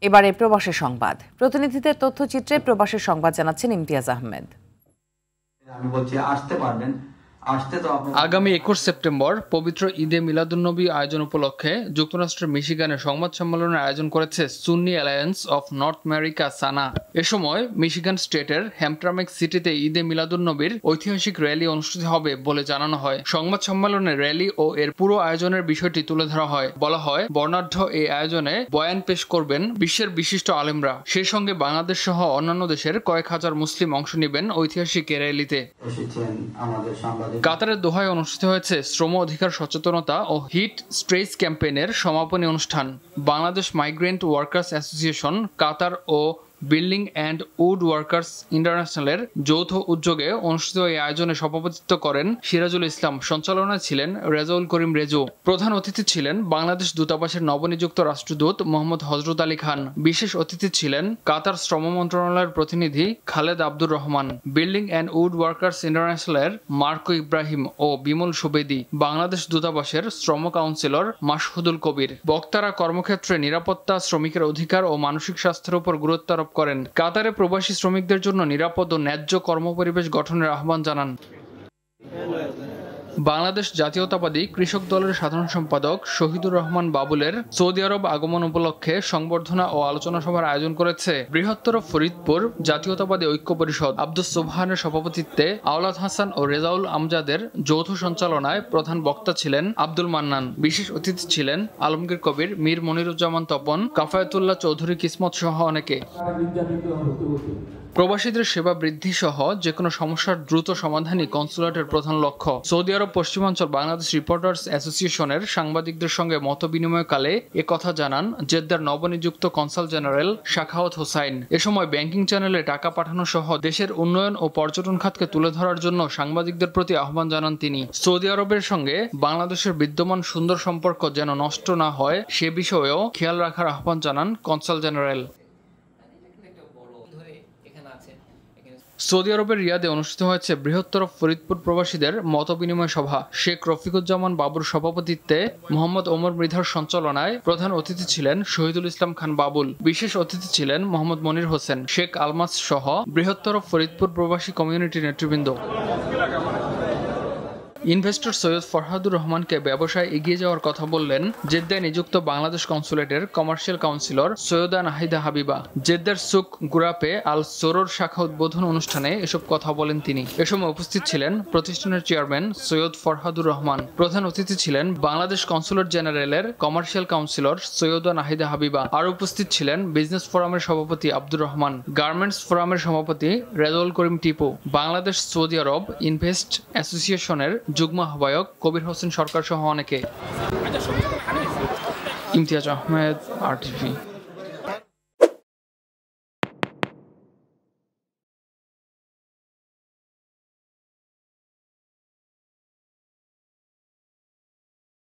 এবারে প্রবাসী সংবাদ। প্রতিনিধিদের তথ্যচিত্রে প্রবাসী সংবাদ জানাচ্ছেন ইমতিয়াজ আহমেদ। আমি বলছি আসতে পারবেন। আগামী 21 সেপ্টেম্বর পবিত্র ঈদে মিলাদুন্নবী আয়োজন উপলক্ষে যুক্তরাষ্ট্রের মিশিগানে সংবাদ সম্মেলনের আয়োজন করেছে সুন্নি অ্যালায়েন্স অফ নর্থ আমেরিকা সানা। এ সময় মিশিগান স্টেটের হ্যামট্রামেক সিটিতে ঈদে মিলাদুন্নবীর ঐতিহাসিক র্যালি অনুষ্ঠিত হবে বলে জানানো হয়। সংবাদ সম্মেলনে র্যালি ও এর পুরো আয়োজনের বিষয়টি তুলে ধরা হয়। বলা হয়, বর্ণাঢ্য এই আয়োজনে বয়ান পেশ করবেন বিশ্বের বিশিষ্ট আলেমরা। সেই সঙ্গে বাংলাদেশ সহ অন্যান্য দেশের কয়েক হাজার মুসলিম অংশ নেবেন ঐতিহাসিক এ র্যালিতে। কাতারের দোহায় অনুষ্ঠিত হয়েছে শ্রম অধিকার সচেতনতা ও হিট স্ট্রেস ক্যাম্পেইনের সমাপনী অনুষ্ঠান। Bangladesh migrant workers association, Qatar ও বিল্ডিং অ্যান্ড উড ওয়ার্কার্স ইন্টারন্যাশনালের যৌথ উদ্যোগে অনুষ্ঠিত এই আয়োজনে সভাপতিত্ব করেন সিরাজুল ইসলাম। সঞ্চালনায় ছিলেন রেজাউল করিম রেজু। প্রধান অতিথি ছিলেন বাংলাদেশ দূতাবাসের নবনিযুক্ত রাষ্ট্রদূত মোহাম্মদ হযরত আলী খান। বিশেষ অতিথি ছিলেন কাতার শ্রম মন্ত্রণালয়ের প্রতিনিধি Khaled Abdur Rahman, building and wood workers ইন্টারন্যাশনালের মার্কো ইব্রাহিম ও বিমল সুবেদী, বাংলাদেশ দূতাবাসের শ্রম কাউন্সিলর মাসহুদুল কবির। বক্তারা কর্মক্ষেত্রে নিরাপত্তা, শ্রমিকের অধিকার ও মানসিক স্বাস্থ্যের উপর গুরুত্ব আরোপ করেন। কাতারে প্রবাসী শ্রমিকদের জন্য নিরাপদ ও ন্যায্য কর্মপরিবেশ গঠনের আহ্বান জানান। বাংলাদেশ জাতীয়তাবাদী কৃষক দলের সাধারণ সম্পাদক শহীদুর রহমান বাবুলের সৌদি আরব আগমন উপলক্ষে সংবর্ধনা ও আলোচনা সভার আয়োজন করেছে বৃহত্তর ফরিদপুর জাতীয়তাবাদী ঐক্য পরিষদ। আব্দুস সুবহানের সভাপতিত্বে আওলাদ হাসান ও রেজাউল আমজাদের যৌথ সঞ্চালনায় প্রধান বক্তা ছিলেন আব্দুল মান্নান। বিশেষ অতিথি ছিলেন আলমগীর কবির, মীর মনিরুজ্জামান তপন, কাফায়েতুল্লাহ চৌধুরী কিসমত সহ অনেকে। প্রবাসীদের সেবা বৃদ্ধি সহ যেকোনো সমস্যার দ্রুত সমাধানই কনসুলেটের প্রধান লক্ষ্য। সৌদি আরব পশ্চিমাঞ্চল বাংলাদেশ রিপোর্টার্স অ্যাসোসিয়েশনের সাংবাদিকদের সঙ্গে মত বিনিময়কালে একথা জানান জেদ্দার নবনিযুক্ত কনসাল জেনারেল শাখাওয়াত হোসাইন। এ সময় ব্যাংকিং চ্যানেলে টাকা পাঠানো সহ দেশের উন্নয়ন ও পর্যটন খাতকে তুলে ধরার জন্য সাংবাদিকদের প্রতি আহ্বান জানান তিনি। সৌদি আরবের সঙ্গে বাংলাদেশের বিদ্যমান সুন্দর সম্পর্ক যেন নষ্ট না হয় সে বিষয়েও খেয়াল রাখার আহ্বান জানান কনসাল জেনারেল। সৌদি আরবের রিয়াদে অনুষ্ঠিত হয়েছে বৃহত্তর ফরিদপুর প্রবাসীদের মত বিনিময় সভা। শেখ রফিকুজ্জামান বাবুর সভাপতিত্বে মোহাম্মদ ওমর মৃধার সঞ্চালনায় প্রধান অতিথি ছিলেন শহীদুল ইসলাম খান বাবুল। বিশেষ অতিথি ছিলেন মোহাম্মদ মনির হোসেন, শেখ আলমাস সহ বৃহত্তর ফরিদপুর প্রবাসী কমিউনিটির নেতৃবৃন্দ। ইনভেস্টর সৈয়দ ফরহাদুর রহমানকে ব্যবসায় এগিয়ে যাওয়ার কথা বললেন জেদ্দায় নিযুক্ত বাংলাদেশ কনসুলেটের কমার্শিয়াল কাউন্সিলর সৈয়দা নাহিদা হাবিবা। জেদ্দার সুক গুরাপে আল সোরর শাখা উদ্বোধন অনুষ্ঠানে এসব কথা বলেন তিনি। এ সময় উপস্থিত ছিলেন প্রতিষ্ঠানের চেয়ারম্যান সৈয়দ ফরহাদুর রহমান। প্রধান অতিথি ছিলেন বাংলাদেশ কনসুলেট জেনারেলের কমার্শিয়াল কাউন্সিলর সৈয়দা নাহিদা হাবিবা। আর উপস্থিত ছিলেন বিজনেস ফোরামের সভাপতি আব্দুর রহমান, গার্মেন্টস ফোরামের সভাপতি রেজাউল করিম টিপু, বাংলাদেশ সৌদি আরব ইনভেস্ট অ্যাসোসিয়েশনের যুগ্ম আহ্বায়ক কবির হোসেন সরকার সহ অনেকে। ইমতিয়াজ আহমেদ, RTV।